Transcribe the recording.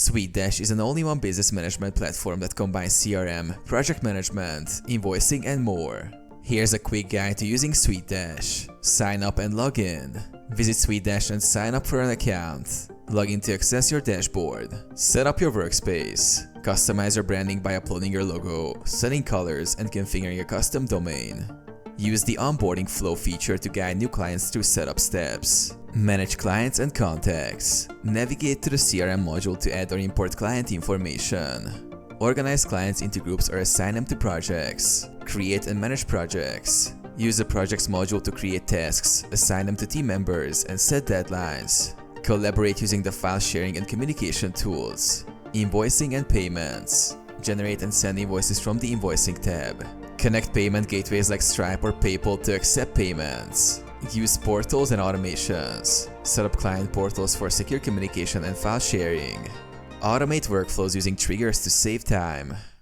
SuiteDash is an all-in-one business management platform that combines CRM, project management, invoicing, and more. Here's a quick guide to using SuiteDash. Sign up and log in. Visit SuiteDash and sign up for an account. Log in to access your dashboard. Set up your workspace. Customize your branding by uploading your logo, setting colors, and configuring a custom domain. Use the onboarding flow feature to guide new clients through setup steps. Manage clients and contacts. Navigate to the CRM module to add or import client information. Organize clients into groups or assign them to projects. Create and manage projects. Use the projects module to create tasks, assign them to team members, and set deadlines. Collaborate using the file sharing and communication tools. Invoicing and payments. Generate and send invoices from the Invoicing tab. Connect payment gateways like Stripe or PayPal to accept payments. Use portals and automations. Set up client portals for secure communication and file sharing. Automate workflows using triggers to save time.